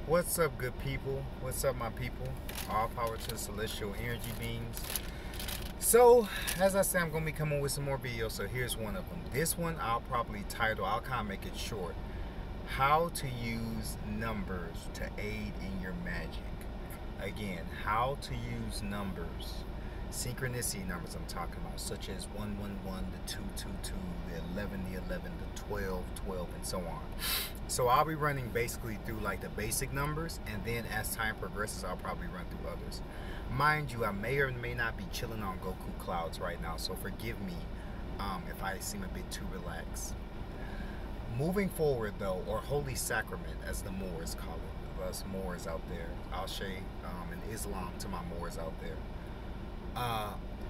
What's up, good people? What's up, my people? All power to the celestial energy beings. So, as I said, I'm going to be coming with some more videos. So here's one of them. This one I'll probably title, I'll kind of make it short. How to use numbers to aid in your magic. Again, how to use numbers. Synchronicity numbers I'm talking about, such as 111, the 222, the 11, the 11, the 12, 12, and so on. So I'll be running basically through like the basic numbers, and then as time progresses, I'll probably run through others. Mind you, I may or may not be chilling on Goku clouds right now, so forgive me if I seem a bit too relaxed. Moving forward though, or Holy Sacrament as the Moors call it, us Moors out there, I'll say in Islam to my Moors out there.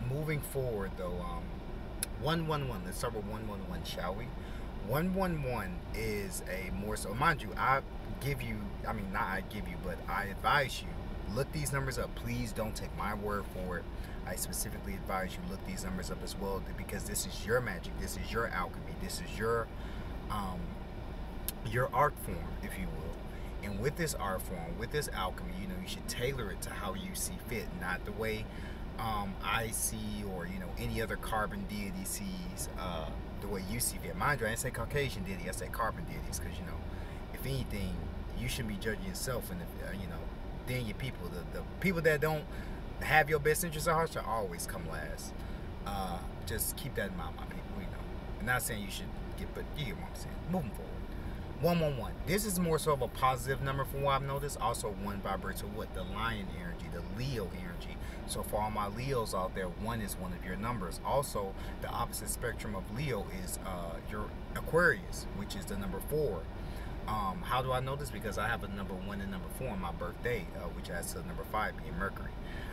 Moving forward though, 111, let's start with 111, shall we? 111 is a more so, mind you, I give you, I mean not I give you, but I advise you, look these numbers up. Please don't take my word for it. I specifically advise you look these numbers up as well, because this is your magic, this is your alchemy, this is your art form, if you will. And with this art form, with this alchemy, you know, you should tailor it to how you see fit, not the way I see, or you know, any other carbon deity sees the way you see fit. Mind you, I didn't say Caucasian deity, I said carbon deities, because you know, if anything, you shouldn't be judging yourself, and if you know, then your people, the people that don't have your best interests at heart should always come last. Just keep that in mind, my people. You know, I'm not saying you should get, but you get what I'm saying. Moving forward. 111. This is more so of a positive number from what I've noticed. Also, one vibrates with what? The lion energy, the Leo energy. So for all my Leos out there, 1 is one of your numbers. Also, the opposite spectrum of Leo is your Aquarius, which is the number 4. How do I know this? Because I have a number 1 and number 4 on my birthday, which adds to number 5 being Mercury.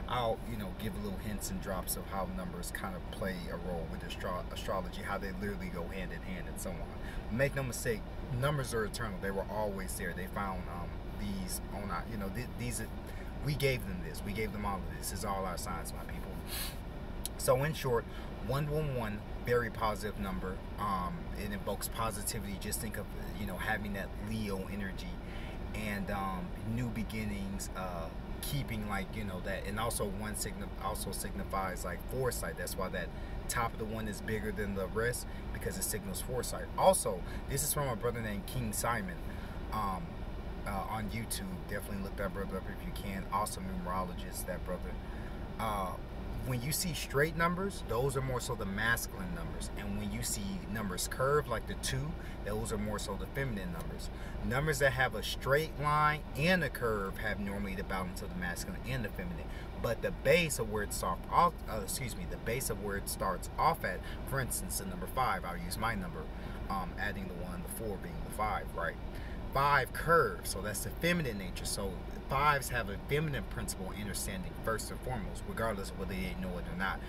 I'll, you know, give little hints and drops of how numbers kind of play a role with astrology, how they literally go hand in hand and so on. Make no mistake, numbers are eternal. They were always there. They found these on our, you know, these, we gave them this. We gave them all of this. This is all our signs, my people. So in short, 111, very positive number. It invokes positivity. Just think of, you know, having that Leo energy and new beginnings, keeping, like, you know, that, and also one also signifies like foresight. That's why that top of the one is bigger than the rest, because it signals foresight. Also, this is from a brother named King Simon on YouTube. Definitely look that brother up if you can. Awesome numerologist, that brother. When you see straight numbers, those are more so the masculine numbers, and when you see numbers curved like the 2, those are more so the feminine numbers. Numbers that have a straight line and a curve have normally the balance of the masculine and the feminine, but the base of where it starts off, the base of where it starts off at, for instance, the number 5, I'll use my number, adding the 1, the 4 being the 5, right? 5 curves, so that's the feminine nature. So 5s have a feminine principle understanding first and foremost, regardless of whether they know it or not.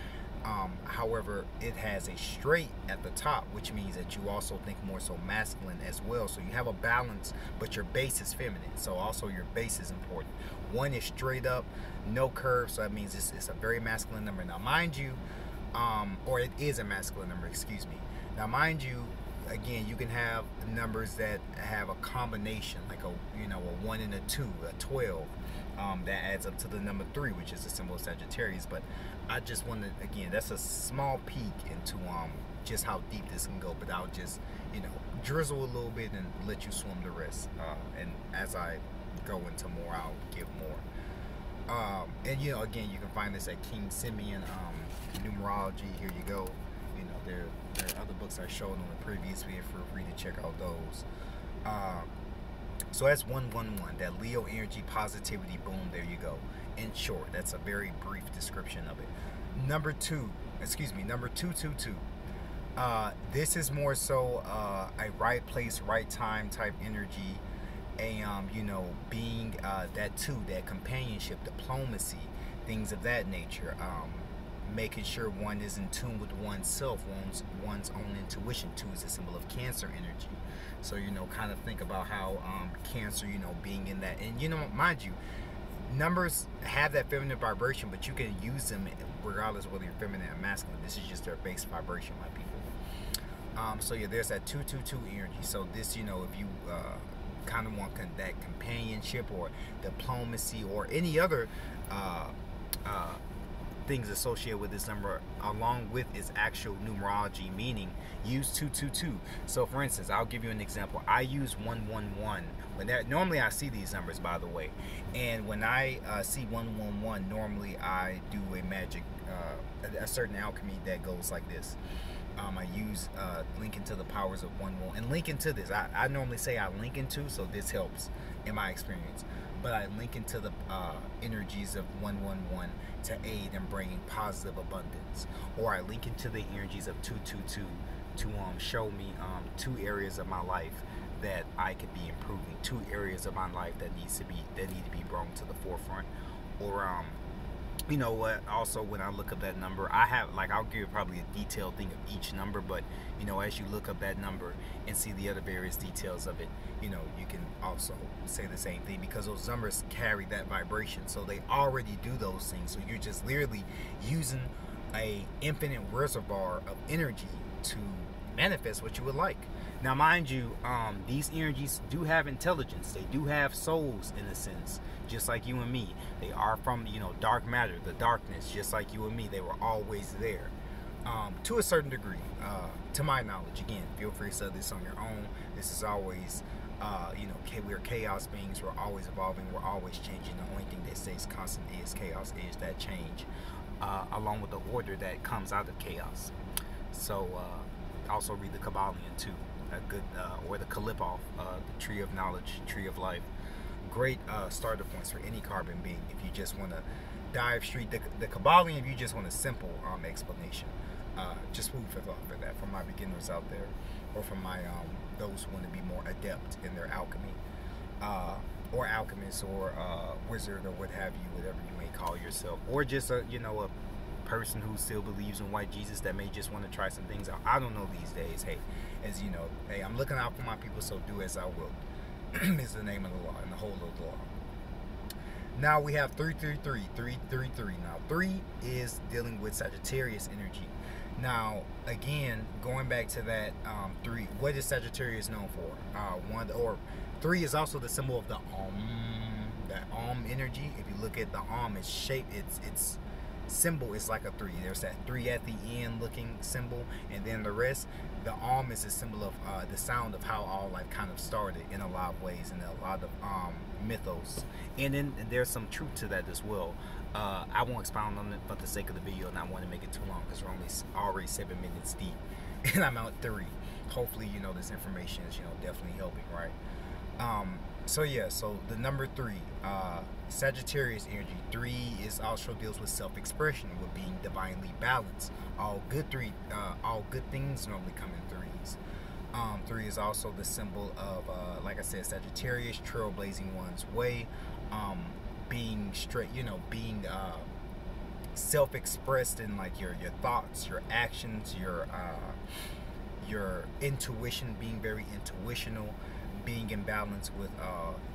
However, it has a straight at the top, which means that you also think more so masculine as well. So you have a balance, but your base is feminine. So also your base is important. 1 is straight up, no curve, so that means it's a very masculine number. Now mind you, or it is a masculine number, excuse me. Now mind you, again, you can have numbers that have a combination, like a, you know, a 1 and a 2, a 12, that adds up to the number 3, which is the symbol of Sagittarius. But I just wanted, again, that's a small peek into just how deep this can go, but I'll just, you know, drizzle a little bit and let you swim the rest, and as I go into more, I'll give more. And you know, again, you can find this at King Simeon numerology. Here you go. You know, there are other books I showed on the previous video. Feel free to check out those. So that's 111, that Leo energy, positivity, boom, there you go. In short, that's a very brief description of it. Number 222. This is more so a right place, right time type energy. You know, being that 2, that companionship, diplomacy, things of that nature. Making sure one is in tune with oneself, one's own intuition. 2 is a symbol of Cancer energy. So, you know, kind of think about how Cancer, you know, being in that, and you know, mind you, numbers have that feminine vibration, but you can use them regardless of whether you're feminine or masculine. This is just their base vibration, my people. So yeah, there's that 222 energy. So this, you know, if you kind of want that companionship or diplomacy or any other uh, things associated with this number, along with its actual numerology meaning, use 222. So for instance, I'll give you an example. I use 111 when that, normally I see these numbers, by the way, and when I see 111, normally I do a magic, a certain alchemy that goes like this. I use link into the powers of 111, and link into this. I normally say I link into, so this helps in my experience. But I link into the energies of 111 to aid in bringing positive abundance, or I link into the energies of 222 to show me 2 areas of my life that I could be improving, 2 areas of my life that need to be brought to the forefront, or you know what, also when I look up that number, I have, like, I'll give you probably a detailed thing of each number, but you know, as you look up that number and see the other various details of it, you know, you can also say the same thing, because those numbers carry that vibration, so they already do those things. So you're just literally using a infinite reservoir of energy to manifest what you would like. Now mind you, these energies do have intelligence, they do have souls in a sense, just like you and me. They are from, you know, dark matter, the darkness, just like you and me. They were always there, to a certain degree, to my knowledge. Again, feel free to study this on your own. This is always, you know, we're chaos beings. We're always evolving. We're always changing. The only thing that stays constant is chaos, is that change, along with the order that comes out of chaos. So also read the Kabbalion too, a good, or the Kalipov, the tree of knowledge, tree of life. Great starter points for any carbon being. If you just want to dive straight, the Kabbalion, if you just want a simple explanation, just food for thought for that, for my beginners out there, or from my those who want to be more adept in their alchemy, or alchemist, or wizard, or what have you, whatever you may call yourself, or just a, you know, a person who still believes in white Jesus that may just want to try some things out. I don't know these days. Hey, as you know, hey, I'm looking out for my people, so do as I will. Is the name of the law and the whole of the law. Now we have 333. Now 3 is dealing with Sagittarius energy. Now again, going back to that 3, what is Sagittarius known for? 3 is also the symbol of the that energy. If you look at the its shape, its symbol is like a 3. There's that 3 at the end looking symbol, and then the rest. The is a symbol of the sound of how all life kind of started in a lot of ways, and a lot of mythos. And then there's some truth to that as well. I won't expound on it for the sake of the video, and I want to make it too long because we're already 7 minutes deep, and I'm at 3. Hopefully, you know, this information is, you know, definitely helping, right? So yeah, so the number 3, Sagittarius energy. 3 is also deals with self-expression, with being divinely balanced. All good things normally come in 3s. 3 is also the symbol of, like I said, Sagittarius, trailblazing one's way, being straight, you know, being self-expressed in like your thoughts, your actions, your intuition, being very intuitional, being in balance with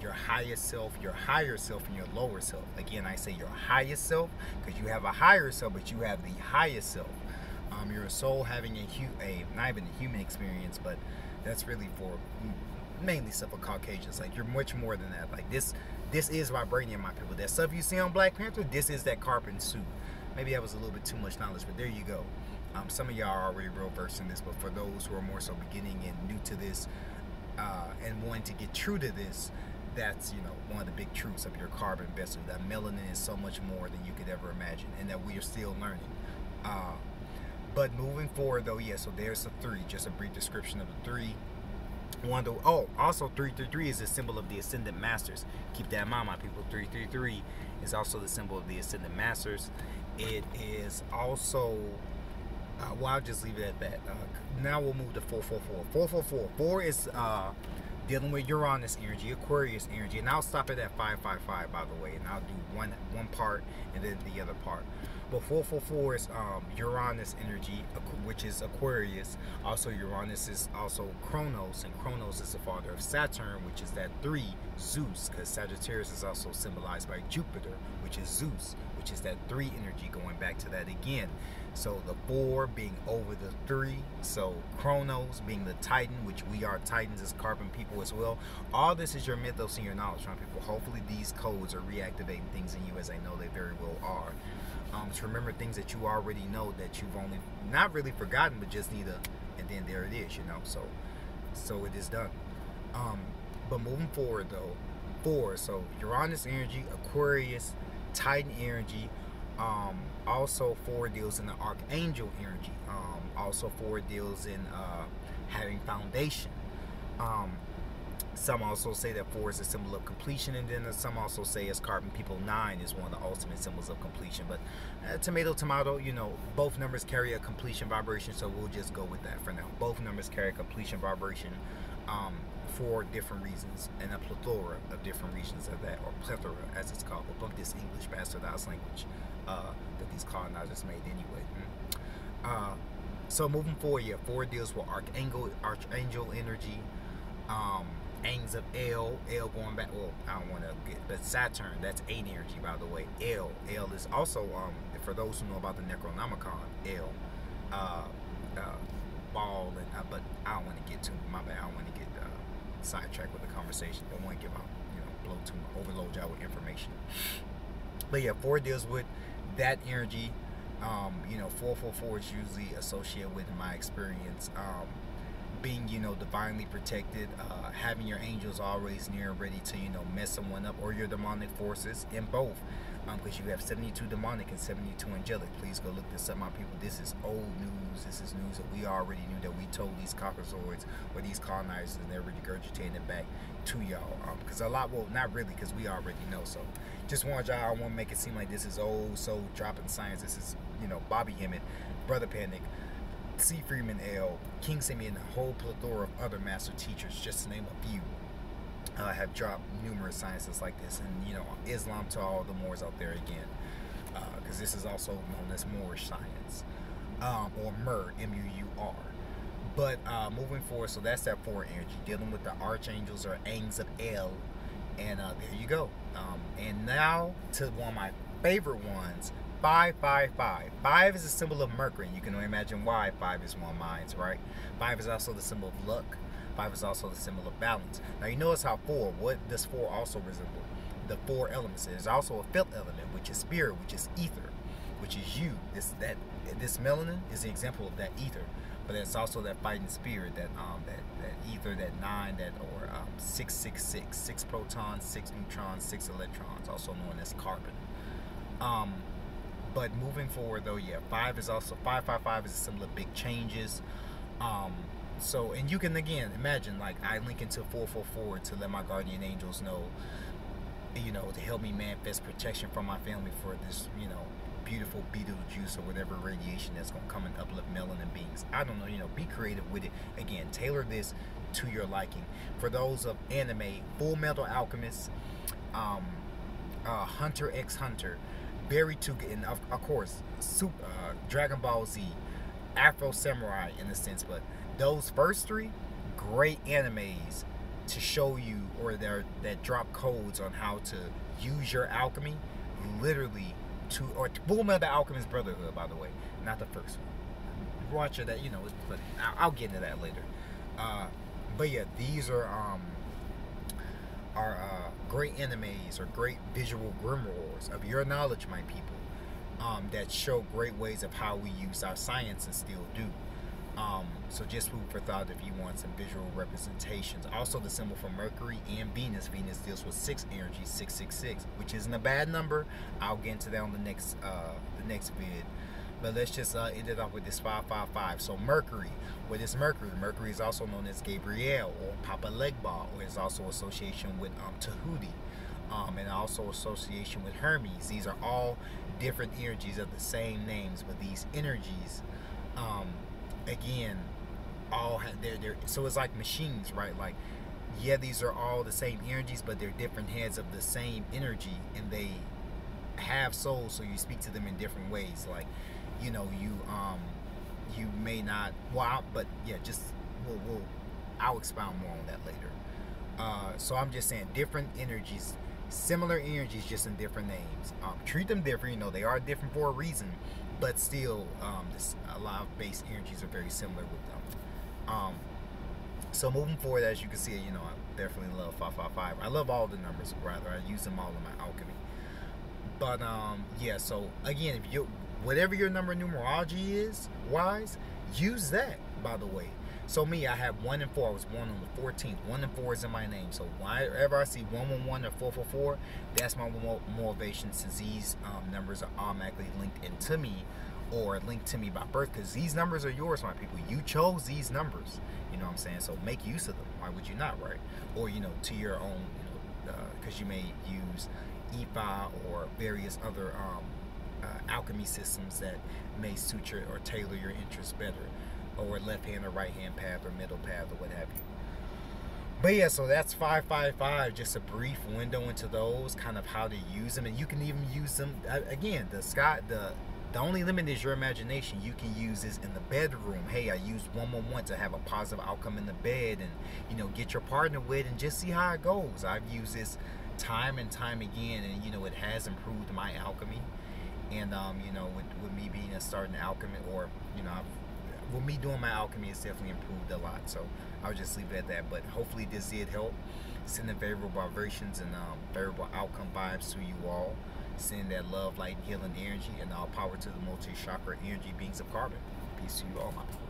your highest self, your higher self, and your lower self. Again, I say your highest self because you have a higher self, but you have the highest self. You're a soul having not even a human experience, but that's really for mainly stuff for Caucasians. Like, you're much more than that. Like, this is vibranium, my people. That stuff you see on Black Panther, this is that carbon suit. Maybe that was a little bit too much knowledge, but there you go. Some of y'all are already real versed in this, but for those who are more so beginning and new to this, and wanting to get true to this, that's, you know, one of the big truths of your carbon vessel, that melanin is so much more than you could ever imagine, and that we are still learning. But moving forward, though, yeah, so there's the 3, just a brief description of the 3. Also 333 is a symbol of the Ascendant Masters. Keep that in mind, my people. 333 is also the symbol of the Ascendant Masters. It is also, well, I'll just leave it at that. Now we'll move to 444. 4 is dealing with Uranus energy, Aquarius energy, and I'll stop it at 555, by the way, and I'll do one part and then the other part. But 444 is Uranus energy, which is Aquarius. Also, Uranus is also Chronos, and Chronos is the father of Saturn, which is that 3, Zeus, because Sagittarius is also symbolized by Jupiter, which is Zeus, which is that 3 energy, going back to that again. So the 4 being over the 3. So Chronos being the Titan, which we are Titans as carbon people as well. All this is your mythos and your knowledge, from people. Hopefully these codes are reactivating things in you, as I know they very well are. To remember things that you already know, that you've only not really forgotten, but just need to, and then there it is, you know. So it is done. But moving forward though, 4, so Uranus energy, Aquarius, Titan energy, also 4 deals in the Archangel energy, also 4 deals in having foundation. Some also say that 4 is a symbol of completion, and then some also say, as carbon people, 9 is one of the ultimate symbols of completion. But tomato, tomato, you know, both numbers carry a completion vibration, so we'll just go with that for now. Both numbers carry a completion vibration for different reasons, and a plethora of different reasons of that, or plethora as it's called. We'll book this English bastardized language that these colonizers made anyway. So moving forward, yeah, 4 deals with archangel energy. Angs of L going back, well, I don't want to get, but Saturn, that's 8 energy, by the way. L is also, for those who know about the Necronomicon, ball, and but I don't want to get too, my bad, I don't want to get sidetracked with the conversation. Don't want to give out, you know, overload y'all with information. But yeah, 4 deals with that energy. You know, 444 is usually associated with, in my experience, being, you know, divinely protected, having your angels always near and ready to, you know, mess someone up, or your demonic forces, in both, because you have 72 demonic and 72 angelic. Please go look this up, my people. This is old news. This is news that we already knew, that we told these caucasoids or these colonizers, and they're regurgitating it back to y'all, because a lot, well, not really, because we already know. So just want y'all, I want to make it seem like this is old, so dropping science. This is, you know, Bobby Hemmett, Brother Panic, C. Freeman L., King Simeon, and a whole plethora of other master teachers, just to name a few, have dropped numerous sciences like this. And, you know, Islam to all the Moors out there again, because this is also known as Moorish science, or Mur, M-U-U-R. But moving forward, so that's that 4 energy, dealing with the archangels, or Angs of El, and there you go. And now to one of my favorite ones, 555. 5 is a symbol of Mercury. You can imagine why 5 is one of mine, right? 5 is also the symbol of luck. 5 is also the symbol of balance. Now you notice how 4, what does 4 also resemble? The 4 elements. There's also a 5th element, which is spirit, which is ether, which is you. This melanin is the example of that ether. But it's also that fighting spirit, that ether, that 9, that, or 666, 6 protons, 6 neutrons, 6 electrons, also known as carbon. But moving forward though, yeah, 5 is also, 555 is a symbol of big changes. So, and you can again imagine, like, I link into 444 to let my guardian angels know, you know, to help me manifest protection from my family for this, you know, beautiful Beetlejuice or whatever radiation that's going to come and uplift melanin beings. I don't know, you know, be creative with it. Again, tailor this to your liking. For those of anime, Full Metal Alchemist, Hunter x Hunter, very too good, and of course, Dragon Ball Z, Afro Samurai in a sense, but those first 3, great animes to show you, or that drop codes on how to use your alchemy, literally, or Full Metal Alchemist Brotherhood, by the way, not the first one. Watch it, that, you know, but I'll get into that later. But yeah, these are great animes, or great visual grimoires of your knowledge, my people, that show great ways of how we use our science and still do. So just food for thought if you want some visual representations. Also, the symbol for Mercury and Venus. Venus deals with 6 energy, 666, which isn't a bad number. I'll get into that on the next vid. But let's just end it off with this 555. So Mercury, what is Mercury? Mercury is also known as Gabriel, or Papa Legba, or is also association with Tahuti, and also association with Hermes. These are all different energies of the same names, but these energies, again, all have so it's like machines, right? Like, yeah, these are all the same energies, but they're different heads of the same energy, and they have souls, so you speak to them in different ways. Like, you know, you may not, well, but yeah, just I'll expound more on that later. So I'm just saying, different energies Similar energies, just in different names. Treat them different. You know, they are different for a reason, but still, a lot of base energies are very similar with them. So moving forward, as you can see, you know, I definitely love 555. I love all the numbers. Rather, I use them all in my alchemy. But yeah. So again, if you whatever your number numerology is wise, use that. By the way, so me, I have 1 and 4. I was born on the 14th. 1 and 4 is in my name. So whenever I see 111 or 444, that's my motivation, since these numbers are automatically linked into me, or linked to me by birth, because these numbers are yours, my people. You chose these numbers. You know what I'm saying? So make use of them. Why would you not, right? Or, you know, to your own, because you may use EFI or various other alchemy systems that may suit your or tailor your interests better, or left hand or right hand path or middle path or what have you. But yeah, so that's 555. Just a brief window into those, kind of how to use them, and you can even use them again. The only limit is your imagination. You can use this in the bedroom. Hey, I used 111 to have a positive outcome in the bed, and, you know, get your partner with, and just see how it goes. I've used this time and time again, and, you know, it has improved my alchemy. And you know, with me being a starting alchemy, or, you know, with me doing my alchemy, it's definitely improved a lot. So I'll just leave it at that. But hopefully this did help. Sending favorable vibrations and favorable outcome vibes to you all. Send that love, light, healing energy, and all power to the multi-chakra energy beings of carbon. Peace to you all, my people.